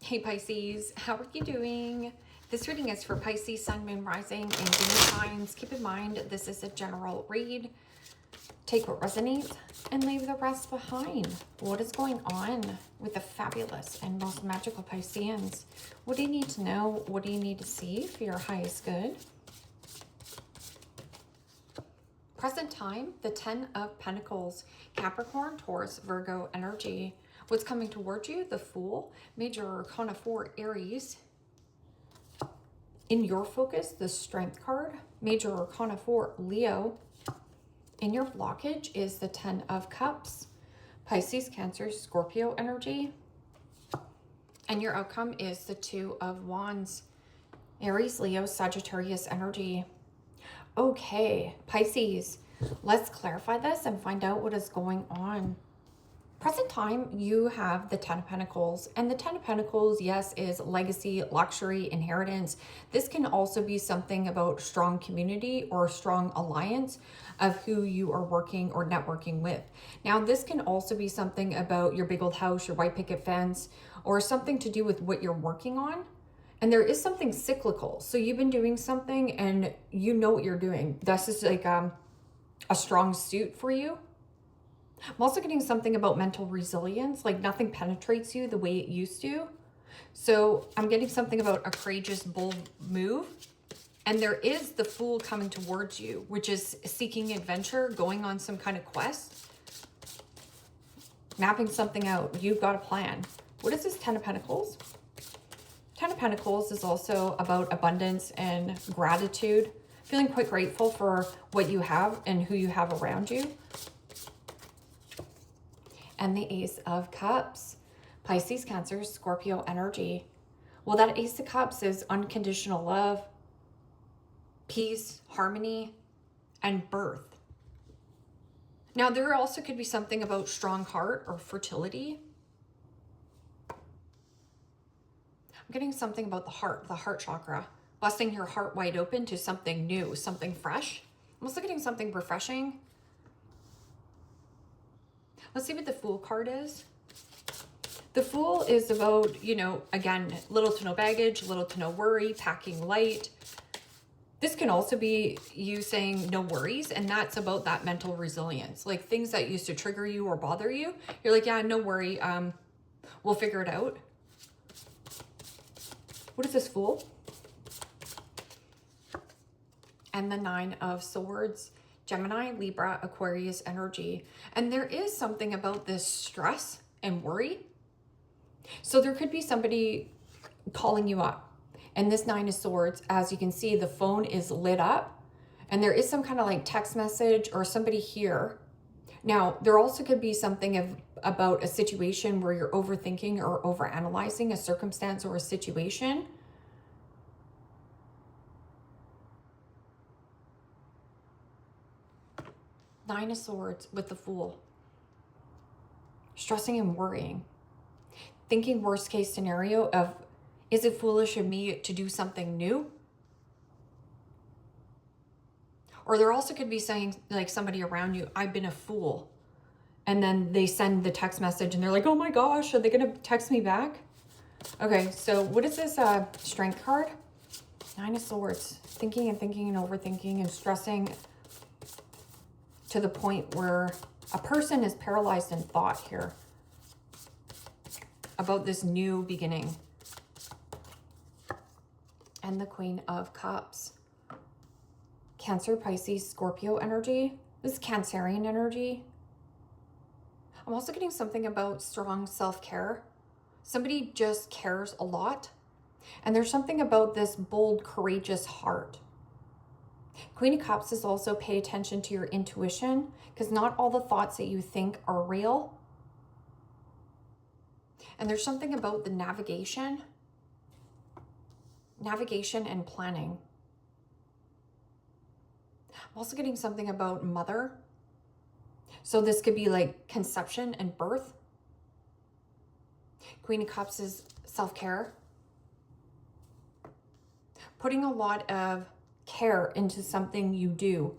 Hey Pisces, how are you doing? This reading is for Pisces, Sun, Moon, Rising, and Venus signs. Keep in mind, this is a general read. Take what resonates and leave the rest behind. What is going on with the fabulous and most magical Pisceans? What do you need to know? What do you need to see for your highest good? Present time, the 10 of Pentacles, Capricorn, Taurus, Virgo energy. What's coming towards you? The Fool, Major Arcana 4, Aries. In your focus, the Strength card, Major Arcana 4, Leo. In your blockage is the 10 of Cups, Pisces, Cancer, Scorpio energy. And your outcome is the 2 of Wands, Aries, Leo, Sagittarius energy. Okay, Pisces, let's clarify this and find out what is going on. Present time, you have the 10 of Pentacles, and the 10 of Pentacles, yes, is legacy, luxury, inheritance. This can also be something about strong community or strong alliance of who you are working or networking with. Now, this can also be something about your big old house, your white picket fence, or something to do with what you're working on. And there is something cyclical. So you've been doing something and you know what you're doing. This is like a strong suit for you. I'm also getting something about mental resilience, like nothing penetrates you the way it used to. So I'm getting something about a courageous, bold move. And there is the Fool coming towards you, which is seeking adventure, going on some kind of quest, mapping something out. You've got a plan. What is this 10 of Pentacles? 10 of Pentacles is also about abundance and gratitude, feeling quite grateful for what you have and who you have around you. And the Ace of Cups, Pisces, Cancer, Scorpio energy. Well, that Ace of Cups is unconditional love, peace, harmony, and birth. Now, there also could be something about strong heart or fertility. I'm getting something about the heart chakra, busting your heart wide open to something new, something fresh. I'm also getting something refreshing. Let's see what the Fool card is. The Fool is about, you know, again, little to no baggage, little to no worry, packing light. This can also be you saying no worries, and that's about that mental resilience. Like things that used to trigger you or bother you, you're like, yeah, no worry, we'll figure it out. What is this Fool? And the 9 of Swords, Gemini, Libra, Aquarius energy. And there is something about this stress and worry. So there could be somebody calling you up. And this 9 of Swords, as you can see, the phone is lit up. And there is some kind of like text message or somebody here. Now, there also could be something about a situation where you're overthinking or overanalyzing a circumstance or a situation. Nine of Swords with the Fool. Stressing and worrying. Thinking worst case scenario of, is it foolish of me to do something new? Or there also could be saying, like somebody around you, I've been a fool. And then they send the text message and they're like, oh my gosh, are they going to text me back? Okay, so what is this Strength card? 9 of Swords. Thinking and thinking and overthinking and stressing to the point where a person is paralyzed in thought here about this new beginning. And the Queen of Cups. Cancer, Pisces, Scorpio energy. This is Cancerian energy. I'm also getting something about strong self-care. Somebody just cares a lot. And there's something about this bold, courageous heart. Queen of Cups is also pay attention to your intuition, because not all the thoughts that you think are real. And there's something about the navigation and planning. I'm also getting something about mother. So this could be like conception and birth. Queen of Cups is self-care. Putting a lot of care into something you do.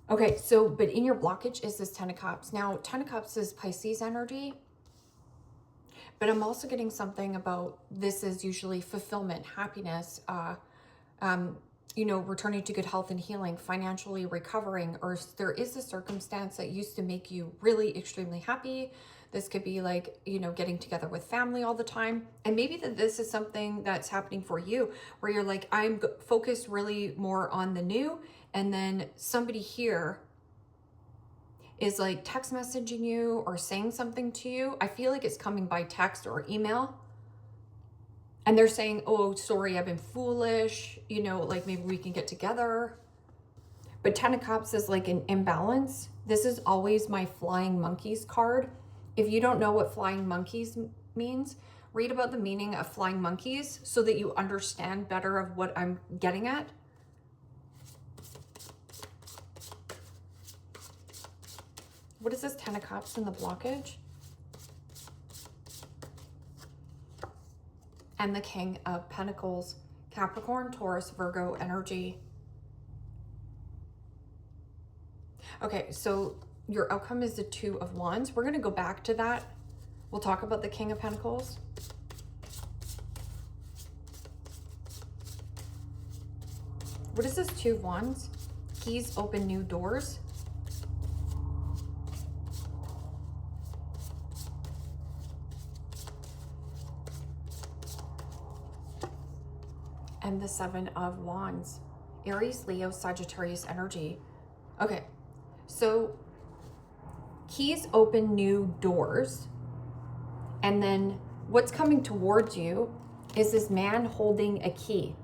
Okay, so, but in your blockage is this 10 of Cups. Now, 10 of Cups is Pisces energy. But I'm also getting something about this is usually fulfillment, happiness, you know, returning to good health and healing, financially recovering, or there is a circumstance that used to make you really extremely happy. This could be like, you know, getting together with family all the time. And maybe that this is something that's happening for you where you're like, I'm focused really more on the new. And then somebody here is like text messaging you or saying something to you. I feel like it's coming by text or email. And they're saying, oh, sorry, I've been foolish. You know, like maybe we can get together. But 10 of Cups is like an imbalance. This is always my flying monkeys card. If you don't know what flying monkeys means, read about the meaning of flying monkeys so that you understand better of what I'm getting at. What is this 10 of Cups in the blockage? And the King of Pentacles, Capricorn, Taurus, Virgo energy. Okay, so your outcome is the 2 of Wands. We're going to go back to that. We'll talk about the King of Pentacles. What is this 2 of Wands? Keys open new doors. And the 7 of Wands, Aries, Leo, Sagittarius energy. Okay, so keys open new doors. And then what's coming towards you is this man holding a key.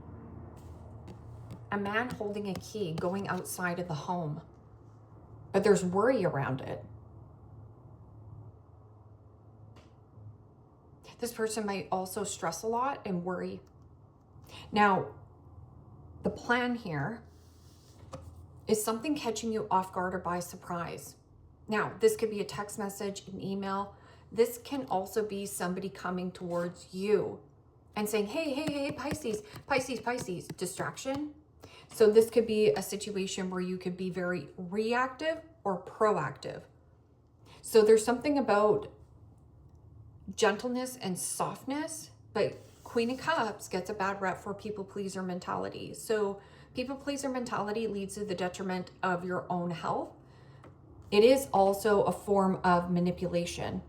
A man holding a key going outside of the home. But there's worry around it. This person might also stress a lot and worry. Now, the plan here is something catching you off guard or by surprise. Now, this could be a text message, an email. This can also be somebody coming towards you and saying, hey, Pisces, Pisces, Pisces, distraction. So this could be a situation where you could be very reactive or proactive. So there's something about gentleness and softness, but Queen of Cups gets a bad rep for people pleaser mentality. So people pleaser mentality leads to the detriment of your own health. It is also a form of manipulation.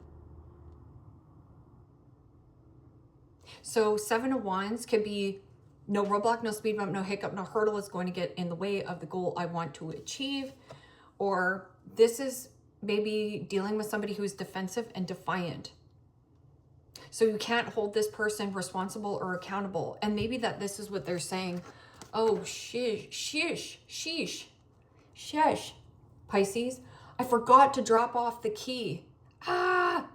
So 7 of Wands could be no roadblock, no speed bump, no hiccup, no hurdle is going to get in the way of the goal I want to achieve. Or this is maybe dealing with somebody who's defensive and defiant. So you can't hold this person responsible or accountable. And maybe that this is what they're saying. Oh, sheesh, Pisces, I forgot to drop off the key. I'm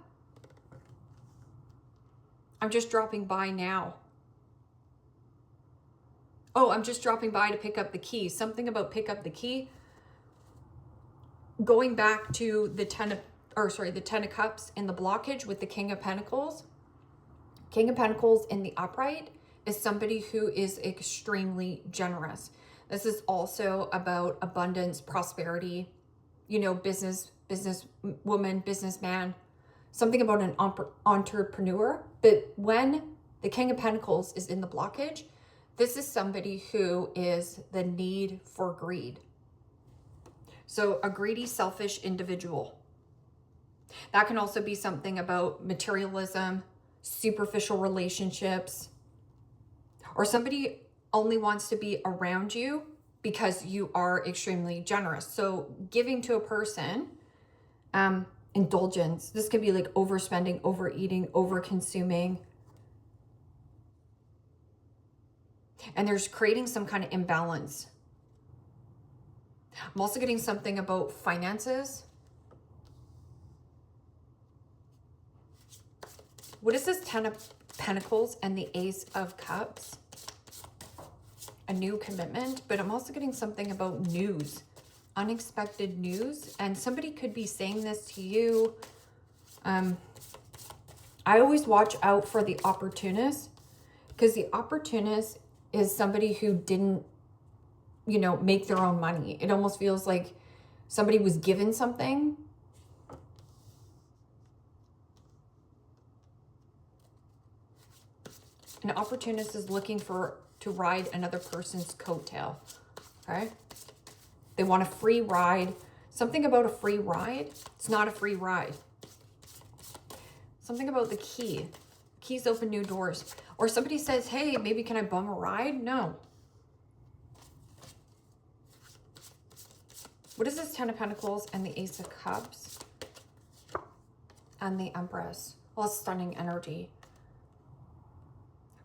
just dropping by now. Oh, I'm just dropping by to pick up the key. Something about pick up the key. Going back to the 10 of Cups in the blockage with the King of Pentacles. King of Pentacles in the upright is somebody who is extremely generous. This is also about abundance, prosperity, you know, business woman, businessman, something about an entrepreneur. But when the King of Pentacles is in the blockage, this is somebody who is the need for greed. So a greedy, selfish individual. That can also be something about materialism, superficial relationships, or somebody only wants to be around you because you are extremely generous. So giving to a person, indulgence, this could be like overspending, overeating, overconsuming. And there's creating some kind of imbalance. I'm also getting something about finances. What is this 10 of Pentacles and the Ace of Cups? A new commitment, but I'm also getting something about news, unexpected news. And somebody could be saying this to you. I always watch out for the opportunist, because the opportunist is somebody who didn't, you know, make their own money. It almost feels like somebody was given something. An opportunist is looking to ride another person's coattail. Okay? They want a free ride. Something about a free ride. It's not a free ride. Something about the key. Keys open new doors. Or somebody says, hey, maybe can I bum a ride? No. What is this 10 of Pentacles and the Ace of Cups? And the Empress. Well, stunning energy.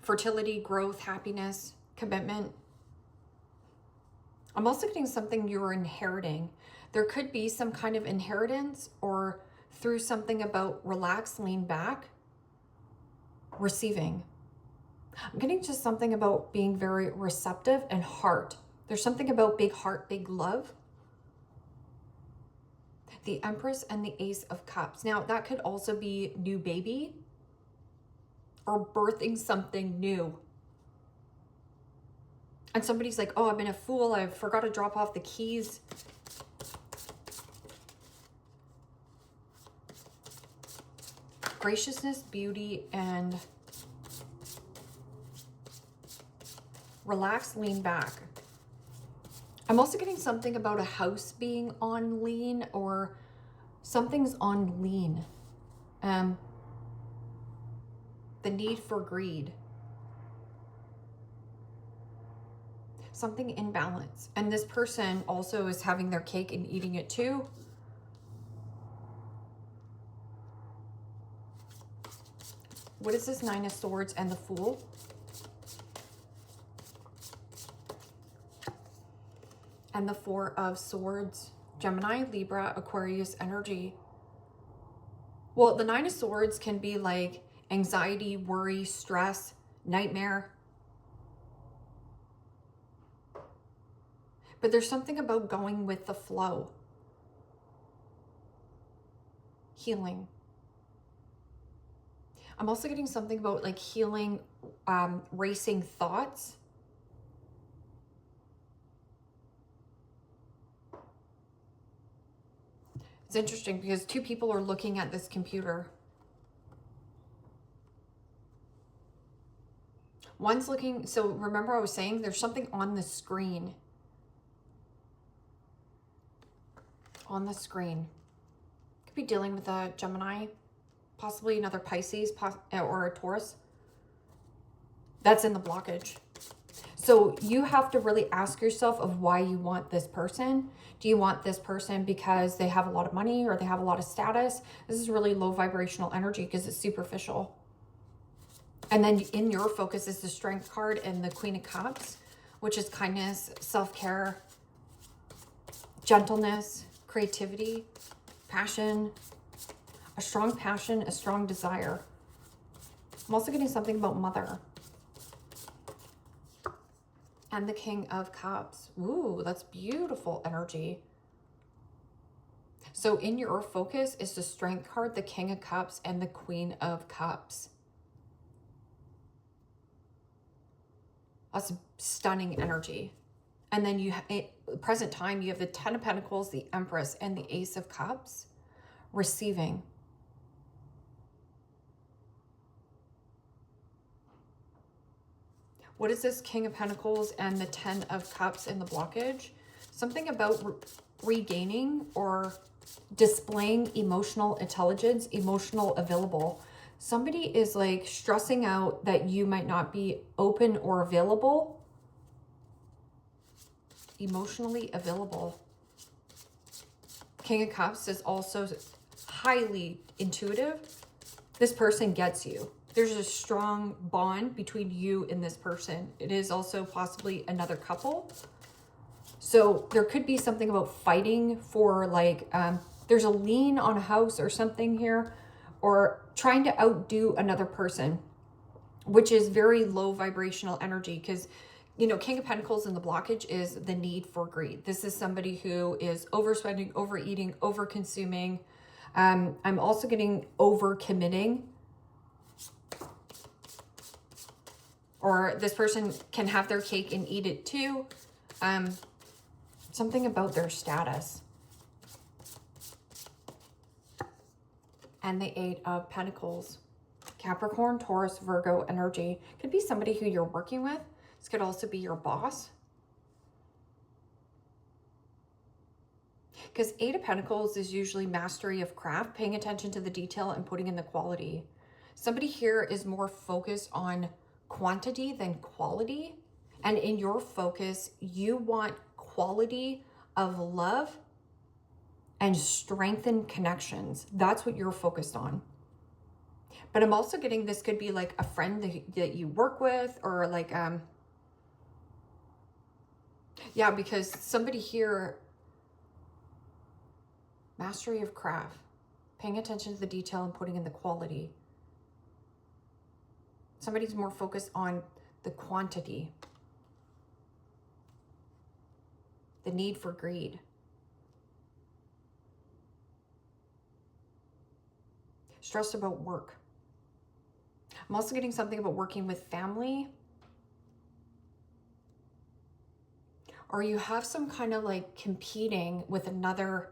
Fertility, growth, happiness, commitment. I'm also getting something you're inheriting. There could be some kind of inheritance or through something about relax, lean back, receiving. I'm getting just something about being very receptive and heart. There's something about big heart, big love. The Empress and the Ace of Cups. Now, that could also be new baby or birthing something new. And somebody's like, oh, I've been a fool. I forgot to drop off the keys. Graciousness, beauty, and relax, lean back. I'm also getting something about a house being on lean or something's on lean. The need for greed. Something in balance. And this person also is having their cake and eating it too. What is this 9 of Swords and the Fool? And the 4 of Swords. Gemini, Libra, Aquarius energy. Well, the 9 of Swords can be like anxiety, worry, stress, nightmare. But there's something about going with the flow. Healing. I'm also getting something about like healing, racing thoughts. It's interesting because two people are looking at this computer. One's looking, so remember I was saying there's something on the screen. On the screen. Could be dealing with a Gemini, possibly another Pisces or a Taurus. That's in the blockage. So you have to really ask yourself of why you want this person. Do you want this person because they have a lot of money or they have a lot of status? This is really low vibrational energy because it's superficial. And then in your focus is the Strength card and the Queen of Cups, which is kindness, self-care, gentleness, creativity, passion, a strong passion, a strong desire. I'm also getting something about mother. And the King of Cups. Ooh, that's beautiful energy. So in your focus is the Strength card, the King of Cups, and the Queen of Cups. That's stunning energy. And then you present time, you have the 10 of Pentacles, the Empress, and the Ace of Cups. Receiving. What is this King of Pentacles and the 10 of Cups in the blockage? Something about regaining or displaying emotional intelligence, emotional available. Somebody is like stressing out that you might not be open or available. Emotionally available. King of Cups is also highly intuitive. This person gets you. There's a strong bond between you and this person. It is also possibly another couple. So there could be something about fighting for like, there's a lien on a house or something here, or trying to outdo another person, which is very low vibrational energy because, you know, King of Pentacles in the blockage is the need for greed. This is somebody who is overspending, overeating, overconsuming. I'm also getting overcommitting. Or this person can have their cake and eat it too. Something about their status. And the 8 of Pentacles. Capricorn, Taurus, Virgo energy. Could be somebody who you're working with. This could also be your boss. Because Eight of Pentacles is usually mastery of craft, paying attention to the detail and putting in the quality. Somebody here is more focused on quantity than quality. And in your focus, you want quality of love and strengthened connections. That's what you're focused on. But I'm also getting this could be like a friend that you work with, or like, yeah, because somebody here, mastery of craft, paying attention to the detail and putting in the quality. Somebody's more focused on the quantity, the need for greed. Stressed about work. I'm also getting something about working with family. Or you have some kind of like competing with another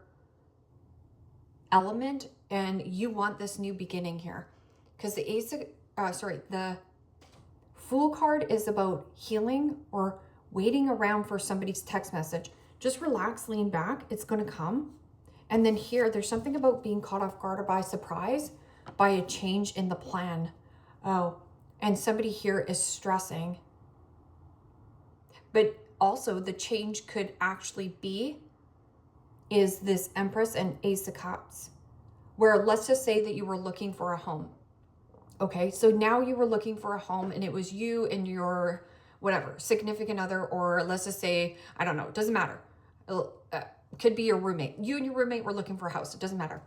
element and you want this new beginning here. Because the the Fool card is about healing or waiting around for somebody's text message. Just relax, lean back, it's going to come. And then here, there's something about being caught off guard or by surprise by a change in the plan. Oh, and somebody here is stressing. But also the change could actually be is this Empress and Ace of Cups, where let's just say that you were looking for a home. Okay, so now you were looking for a home and it was you and your whatever, significant other, or let's just say, I don't know, it doesn't matter. Could be your roommate. You and your roommate were looking for a house. It doesn't matter.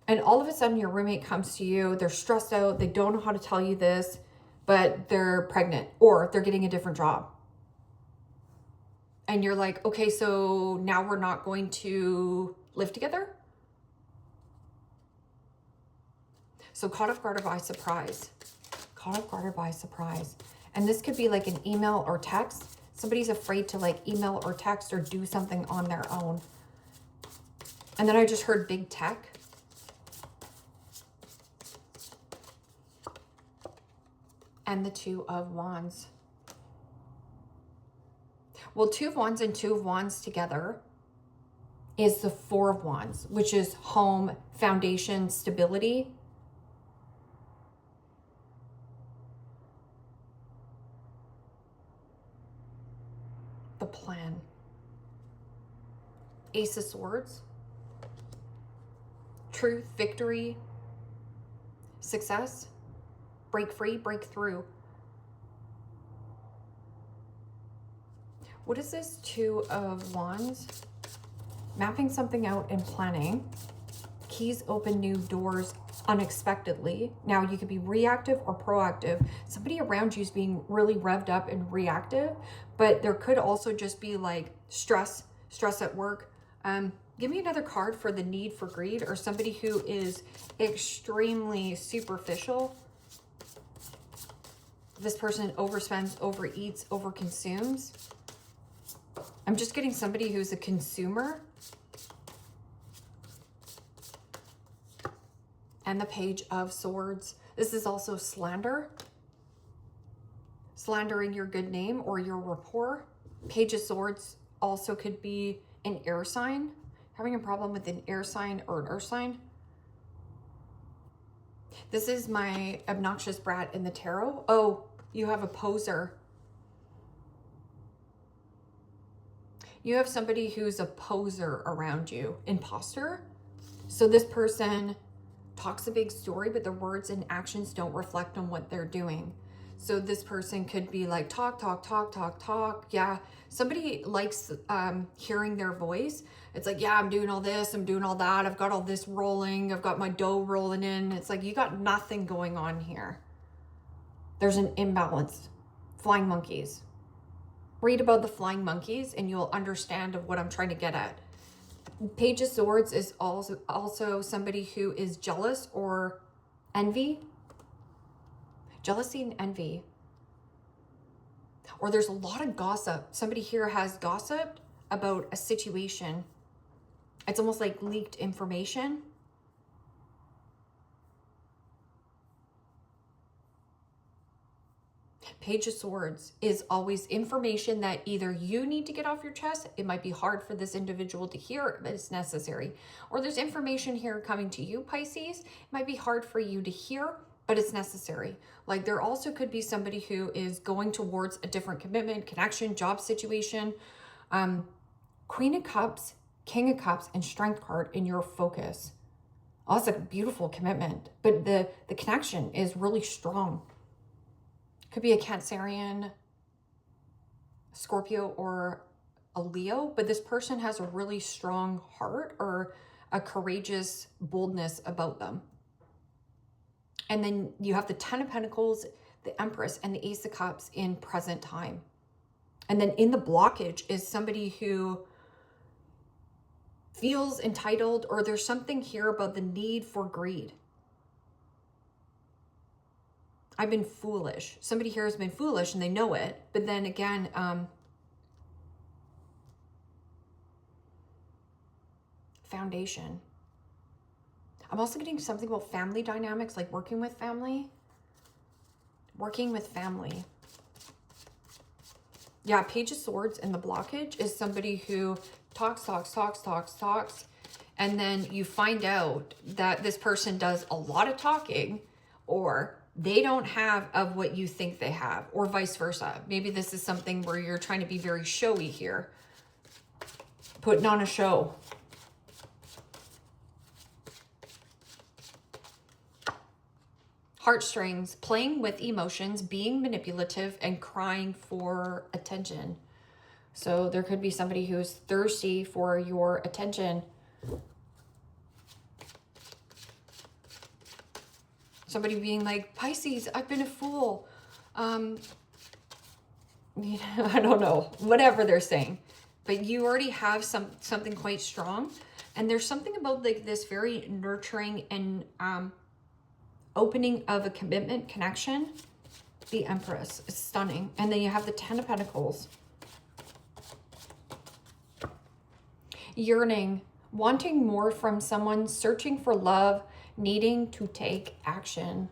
And all of a sudden your roommate comes to you. They're stressed out. They don't know how to tell you this, but they're pregnant or they're getting a different job. And you're like, okay, so now we're not going to live together? So caught off guard or by surprise. Caught off guard or by surprise. And this could be like an email or text. Somebody's afraid to like email or text or do something on their own. And then I just heard big tech. And the Two of Wands. Well, Two of Wands and Two of Wands together is the Four of Wands, which is home, foundation, stability. The plan. Ace of Swords. Truth, victory, success, break free, break through. What is this? Two of Wands. Mapping something out and planning. Keys open new doors unexpectedly. Now you could be reactive or proactive. Somebody around you is being really revved up and reactive, but there could also just be like stress at work. Give me another card for the need for greed, or somebody who is extremely superficial. This person overspends, overeats, overconsumes. I'm just getting somebody who's a consumer. And the Page of Swords. This is also slander. Slandering your good name or your rapport. Page of Swords also could be an air sign. Having a problem with an air sign or an earth sign. This is my obnoxious brat in the tarot. Oh, you have a poser. You have somebody who's a poser around you. Imposter. So this person talks a big story, but their words and actions don't reflect on what they're doing. So this person could be like, talk. Yeah, somebody likes hearing their voice. It's like, yeah, I'm doing all this, I'm doing all that. I've got all this rolling. I've got my dough rolling in. It's like, you got nothing going on here. There's an imbalance. Flying monkeys. Read about the flying monkeys and you'll understand of what I'm trying to get at. Page of Swords is also somebody who is jealous or envy. Jealousy and envy. Or there's a lot of gossip. Somebody here has gossiped about a situation. It's almost like leaked information. Page of Swords is always information that either you need to get off your chest. It might be hard for this individual to hear, but it's necessary. Or there's information here coming to you, Pisces. It might be hard for you to hear, but it's necessary. Like there also could be somebody who is going towards a different commitment, connection, job situation. Queen of Cups, King of Cups, and Strength card in your focus. Oh, that's a beautiful commitment, but the connection is really strong. Could be a Cancerian, Scorpio, or a Leo, but this person has a really strong heart or a courageous boldness about them. And then you have the Ten of Pentacles, the Empress, and the Ace of Cups in present time. And then in the blockage is somebody who feels entitled, or there's something here about the need for greed. I've been foolish. Somebody here has been foolish and they know it. But then again, foundation. I'm also getting something about family dynamics, like working with family. Working with family. Yeah, Page of Swords in the blockage is somebody who talks, and then you find out that this person does a lot of talking, or they don't have of what you think they have, or vice versa. Maybe this is something where you're trying to be very showy here, putting on a show. Heartstrings, playing with emotions, being manipulative, and crying for attention. So there could be somebody who is thirsty for your attention. Somebody being like, Pisces, I've been a fool. I don't know, whatever they're saying. But you already have something quite strong. And there's something about like this very nurturing and opening of a commitment, connection. The Empress is stunning. And then you have the Ten of Pentacles. Yearning, wanting more from someone, searching for love, needing to take action.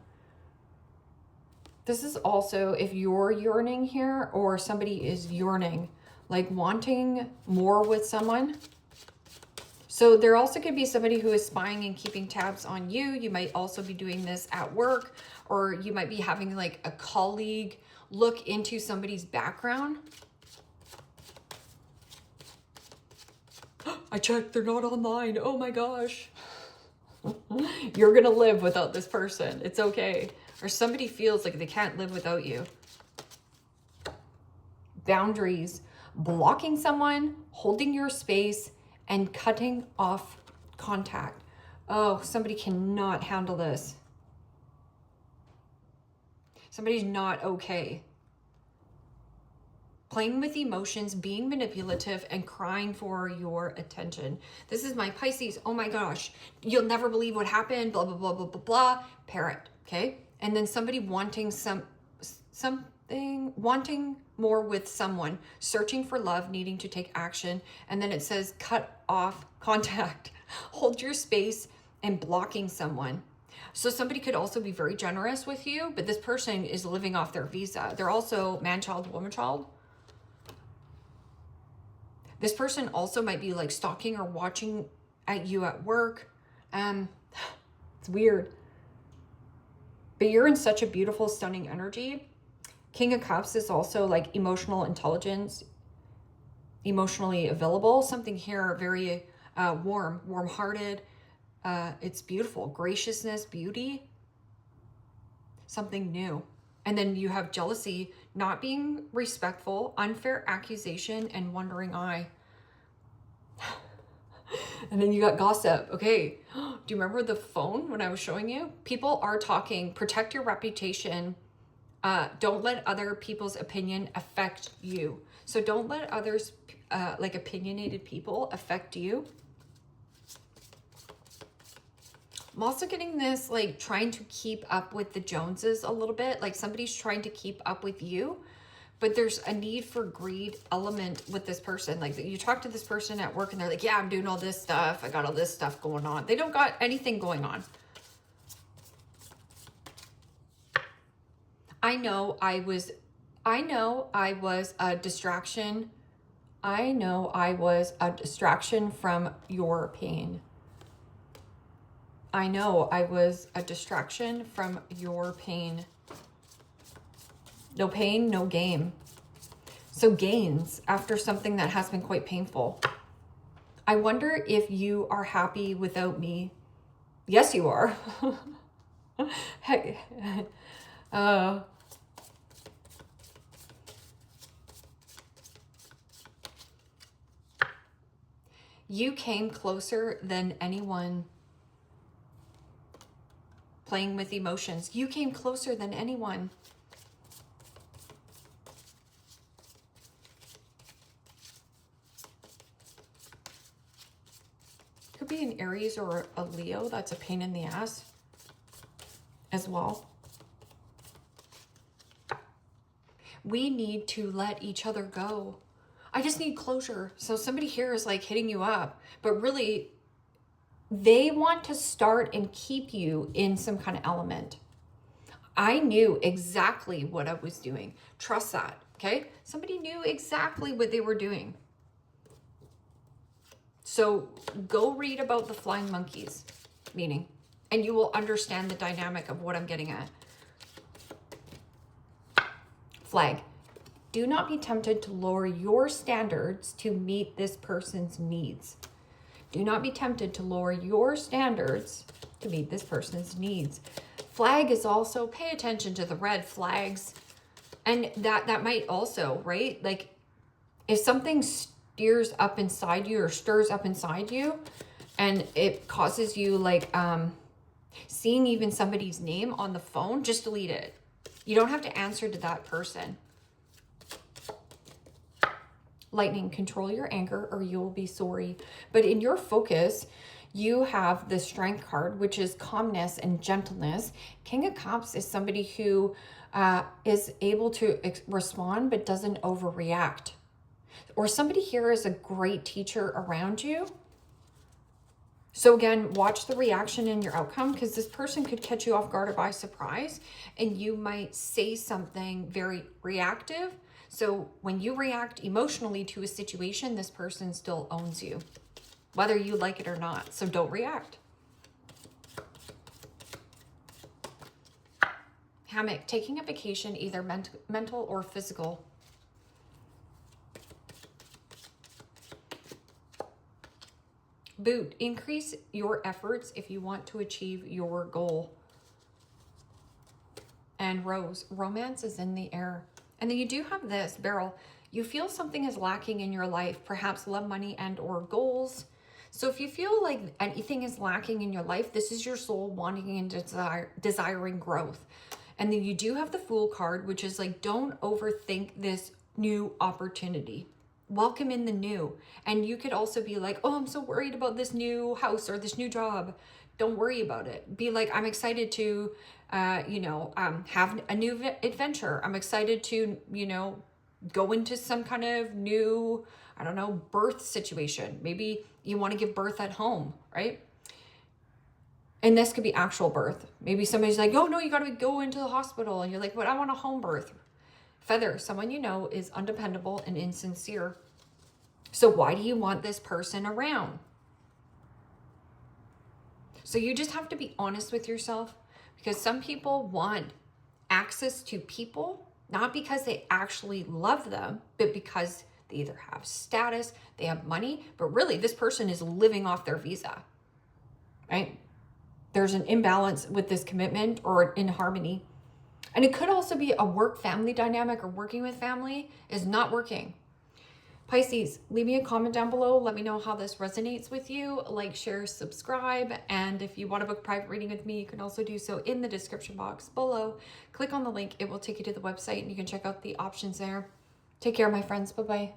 This is also if you're yearning here, or somebody is yearning, like wanting more with someone. So there also could be somebody who is spying and keeping tabs on you. You might also be doing this at work, or you might be having like a colleague look into somebody's background. I checked, they're not online. Oh my gosh. You're going to live without this person. It's okay. Or somebody feels like they can't live without you. Boundaries, blocking someone, holding your space, and cutting off contact. Oh, somebody cannot handle this. Somebody's not okay. Playing with emotions, being manipulative, and crying for your attention. This is my Pisces. Oh my gosh. You'll never believe what happened. Blah, blah, blah, blah, blah, blah. Parrot. Okay. And then somebody wanting wanting more with someone, searching for love, needing to take action. And then it says cut off contact, hold your space, and blocking someone. So somebody could also be very generous with you, but this person is living off their visa. They're also man-child, woman-child. This person also might be like stalking or watching at you at work. It's weird. But you're in such a beautiful, stunning energy. King of Cups is also like emotional intelligence, emotionally available. Something here very warm-hearted. It's beautiful. Graciousness, beauty. Something new. And then you have jealousy, not being respectful, unfair accusation, and wandering eye. And then you got gossip. Okay. Do you remember the phone when I was showing you? People are talking. Protect your reputation. Don't let other people's opinion affect you. So don't let others, like opinionated people, affect you. I'm also getting this, like, trying to keep up with the Joneses a little bit. Like, somebody's trying to keep up with you, but there's a need for greed element with this person. Like, you talk to this person at work and they're like, yeah, I'm doing all this stuff. I got all this stuff going on. They don't got anything going on. I know I was I know I was a distraction. I know I was a distraction from your pain. I know I was a distraction from your pain. No pain, no game. So gains after something that has been quite painful. I wonder if you are happy without me. Yes, you are. Hey, you came closer than anyone. Playing with emotions. You came closer than anyone. Could be an Aries or a Leo. That's a pain in the ass as well. We need to let each other go. I just need closure. So somebody here is like hitting you up, but really they want to start and keep you in some kind of element. I knew exactly what I was doing. Trust that, okay? Somebody knew exactly what they were doing. So go read about the flying monkeys meaning, and you will understand the dynamic of what I'm getting at. Flag. Do not be tempted to lower your standards to meet this person's needs. Do not be tempted to lower your standards to meet this person's needs. Flag is also pay attention to the red flags. And that might also, right? Like if something steers up inside you or stirs up inside you and it causes you like seeing even somebody's name on the phone, just delete it. You don't have to answer to that person. Lightning, control your anger or you will be sorry. But in your focus, you have the Strength card, which is calmness and gentleness. King of Cups is somebody who is able to respond but doesn't overreact. Or somebody here is a great teacher around you. So again, watch the reaction in your outcome because this person could catch you off guard or by surprise and you might say something very reactive. So when you react emotionally to a situation, this person still owns you, whether you like it or not. So don't react. Hammock, taking a vacation, either mental or physical. Boot, increase your efforts if you want to achieve your goal. And Rose, romance is in the air. And then you do have this, Beryl. You feel something is lacking in your life, perhaps love, money, and or goals. So if you feel like anything is lacking in your life, this is your soul wanting and desiring growth. And then you do have the Fool card, which is like, don't overthink this new opportunity. Welcome in the new. And you could also be like, oh, I'm so worried about this new house or this new job. Don't worry about it. Be like, I'm excited to, have a new adventure. I'm excited to, go into some kind of new, I don't know, birth situation. Maybe you want to give birth at home, right? And this could be actual birth. Maybe somebody's like, oh no, you got to go into the hospital. And you're like, but I want a home birth. Feather, someone you know is undependable and insincere. So why do you want this person around? So you just have to be honest with yourself because some people want access to people, not because they actually love them, but because they either have status, they have money, but really this person is living off their visa, right? There's an imbalance with this commitment or in harmony. And it could also be a work-family dynamic or working with family is not working. Pisces, leave me a comment down below. Let me know how this resonates with you. Like, share, subscribe. And if you want to book a private reading with me, you can also do so in the description box below. Click on the link. It will take you to the website and you can check out the options there. Take care, my friends. Bye-bye.